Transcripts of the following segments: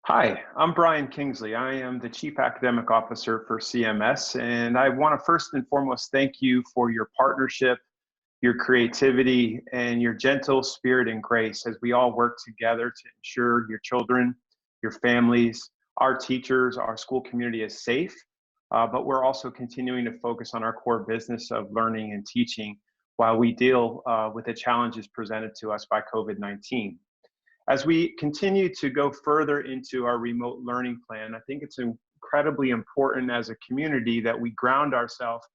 Hi, I'm Brian Kingsley. I am the Chief Academic Officer for CMS, and I want to first and foremost thank you for your partnership, your creativity, and your gentle spirit and grace as we all work together to ensure your children, your families, our teachers, our school community is safe. But we're also continuing to focus on our core business of learning and teaching while we deal with the challenges presented to us by COVID-19. As we continue to go further into our remote learning plan, I think it's incredibly important as a community that we ground ourselves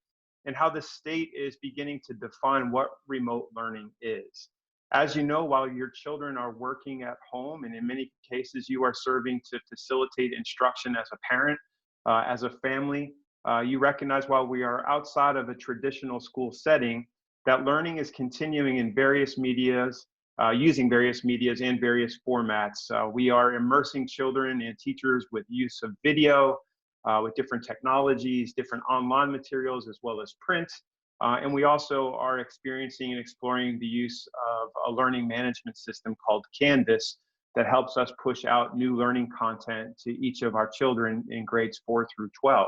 in how the state is beginning to define what remote learning is. As you know, while your children are working at home, and in many cases you are serving to facilitate instruction as a parent, as a family, you recognize while we are outside of a traditional school setting, that learning is continuing in various medias, using various medias and various formats. We are immersing children and teachers with use of video, with different technologies, different online materials, as well as print. And we also are experiencing and exploring the use of a learning management system called Canvas that helps us push out new learning content to each of our children in grades 4 through 12.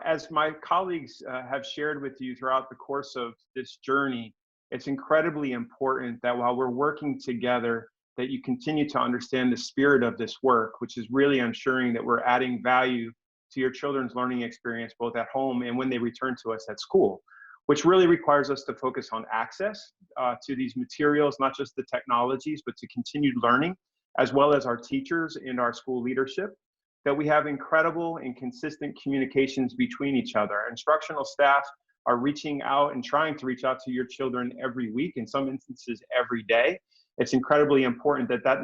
As my colleagues have shared with you throughout the course of this journey, it's incredibly important that while we're working together, that you continue to understand the spirit of this work, which is really ensuring that we're adding value to your children's learning experience, both at home and when they return to us at school, which really requires us to focus on access to these materials, not just the technologies, but to continued learning, as well as our teachers and our school leadership, that we have incredible and consistent communications between each other. Our instructional staff are reaching out and trying to reach out to your children every week, in some instances every day. It's incredibly important that that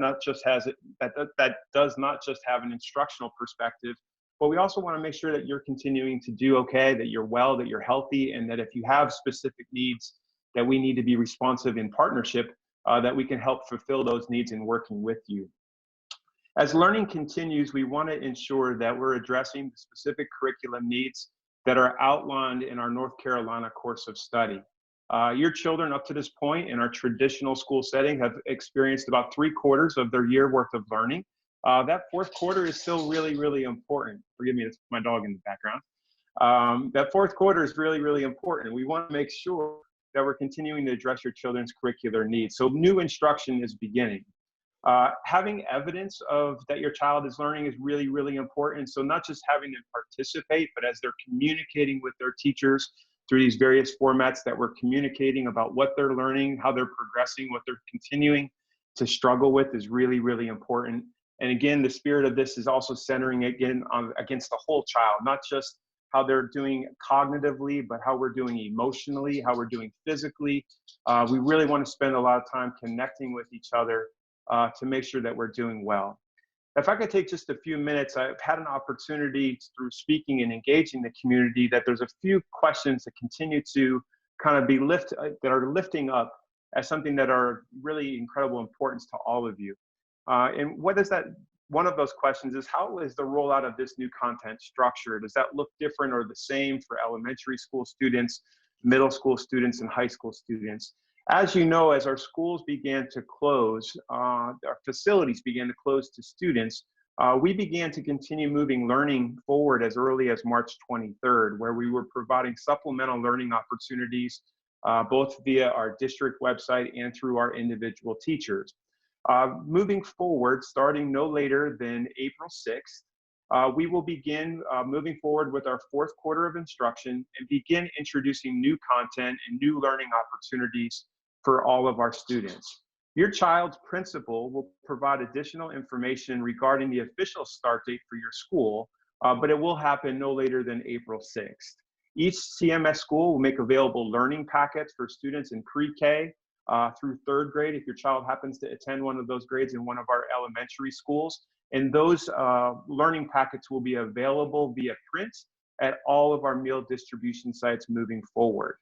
does not just have an instructional perspective, but we also want to make sure that you're continuing to do okay, that you're well, that you're healthy, and that if you have specific needs, that we need to be responsive in partnership, that we can help fulfill those needs in working with you. As learning continues, we want to ensure that we're addressing the specific curriculum needs that are outlined in our North Carolina course of study. Your children up to this point in our traditional school setting have experienced about 3/4 of their year worth of learning. That fourth quarter is still really, really important. Forgive me, it's my dog in the background. That fourth quarter is really, really important. We want to make sure that we're continuing to address your children's curricular needs. So new instruction is beginning. Having evidence of that your child is learning is really, really important. So not just having them participate, but as they're communicating with their teachers through these various formats that we're communicating about what they're learning, how they're progressing, what they're continuing to struggle with is really, really important. And again, the spirit of this is also centering against the whole child, not just how they're doing cognitively, but how we're doing emotionally, how we're doing physically. We really want to spend a lot of time connecting with each other to make sure that we're doing well. If I could take just a few minutes, I've had an opportunity through speaking and engaging the community that there's a few questions that continue to kind of be that are lifting up as something that are really incredible importance to all of you. And what is that? One of those questions is, how is the rollout of this new content structured? Does that look different or the same for elementary school students, middle school students, and high school students? As you know, as our schools began to close, our facilities began to close to students, we began to continue moving learning forward as early as March 23rd, where we were providing supplemental learning opportunities, both via our district website and through our individual teachers. Moving forward, starting no later than April 6th, we will begin moving forward with our fourth quarter of instruction and begin introducing new content and new learning opportunities for all of our students. Your child's principal will provide additional information regarding the official start date for your school, but it will happen no later than April 6th. Each CMS school will make available learning packets for students in pre-K through 3rd grade, if your child happens to attend one of those grades in one of our elementary schools. And those learning packets will be available via print at all of our meal distribution sites moving forward.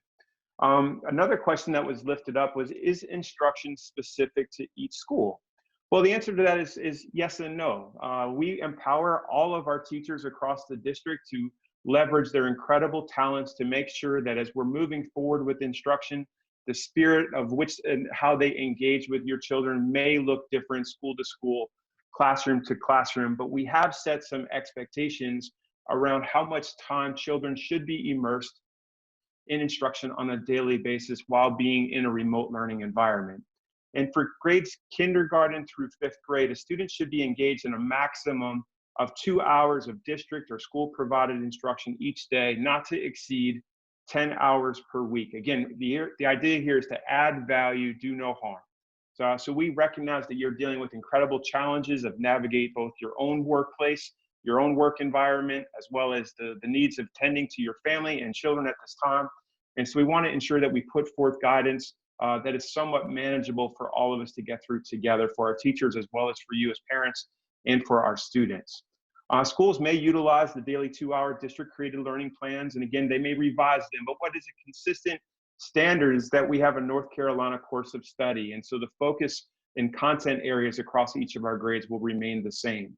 Another question that was lifted up was, is instruction specific to each school? Well, the answer to that is yes and no. We empower all of our teachers across the district to leverage their incredible talents to make sure that as we're moving forward with instruction, the spirit of which and how they engage with your children may look different school to school, classroom to classroom, but we have set some expectations around how much time children should be immersed in instruction on a daily basis while being in a remote learning environment. And for grades kindergarten through 5th grade, a student should be engaged in a maximum of 2 hours of district or school provided instruction each day, not to exceed 10 hours per week. Again, the idea here is to add value, do no harm. So we recognize that you're dealing with incredible challenges of navigate both your own workplace, your own work environment, as well as the needs of tending to your family and children at this time. And so we want to ensure that we put forth guidance that is somewhat manageable for all of us to get through together, for our teachers as well as for you as parents and for our students. Schools may utilize the daily 2-hour district created learning plans, and again, they may revise them, but what is a consistent standard is that we have a North Carolina course of study, and so the focus and content areas across each of our grades will remain the same.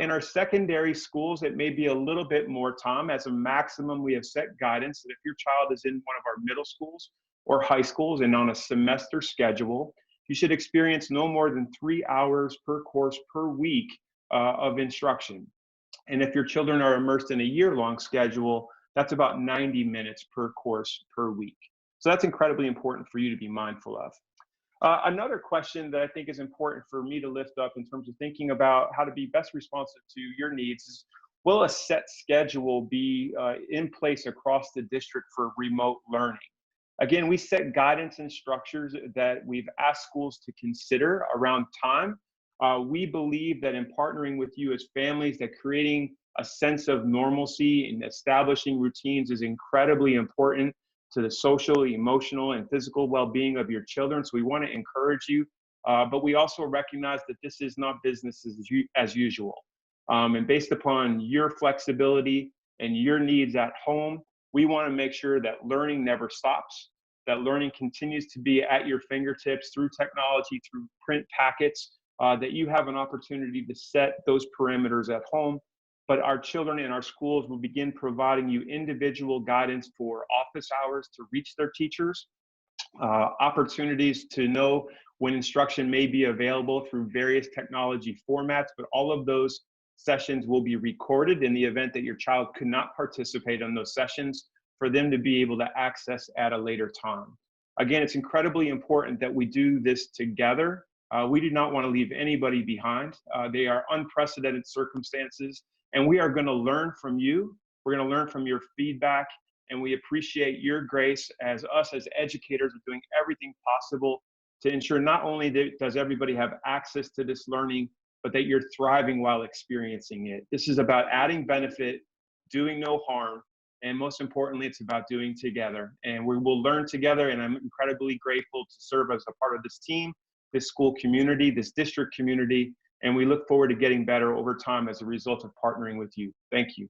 In our secondary schools, it may be a little bit more time. As a maximum, we have set guidance that if your child is in one of our middle schools or high schools and on a semester schedule, you should experience no more than 3 hours per course per week of instruction. And if your children are immersed in a year-long schedule, that's about 90 minutes per course per week. So that's incredibly important for you to be mindful of. Another question that I think is important for me to lift up in terms of thinking about how to be best responsive to your needs is, will a set schedule be in place across the district for remote learning? Again, we set guidance and structures that we've asked schools to consider around time. We believe that in partnering with you as families, that creating a sense of normalcy and establishing routines is incredibly important to the social, emotional, and physical well-being of your children. So we want to encourage you, but we also recognize that this is not business as usual. And based upon your flexibility and your needs at home, we want to make sure that learning never stops, that learning continues to be at your fingertips through technology, through print packets, that you have an opportunity to set those parameters at home. But our children in our schools will begin providing you individual guidance for office hours to reach their teachers, opportunities to know when instruction may be available through various technology formats, but all of those sessions will be recorded in the event that your child could not participate in those sessions for them to be able to access at a later time. Again, it's incredibly important that we do this together. We do not want to leave anybody behind. They are unprecedented circumstances, and we are going to learn from you. We're going to learn from your feedback, and we appreciate your grace as us as educators are doing everything possible to ensure not only does everybody have access to this learning, but that you're thriving while experiencing it. This is about adding benefit, doing no harm, and most importantly, it's about doing together. And we will learn together, and I'm incredibly grateful to serve as a part of this team, this school community, this district community, and we look forward to getting better over time as a result of partnering with you. Thank you.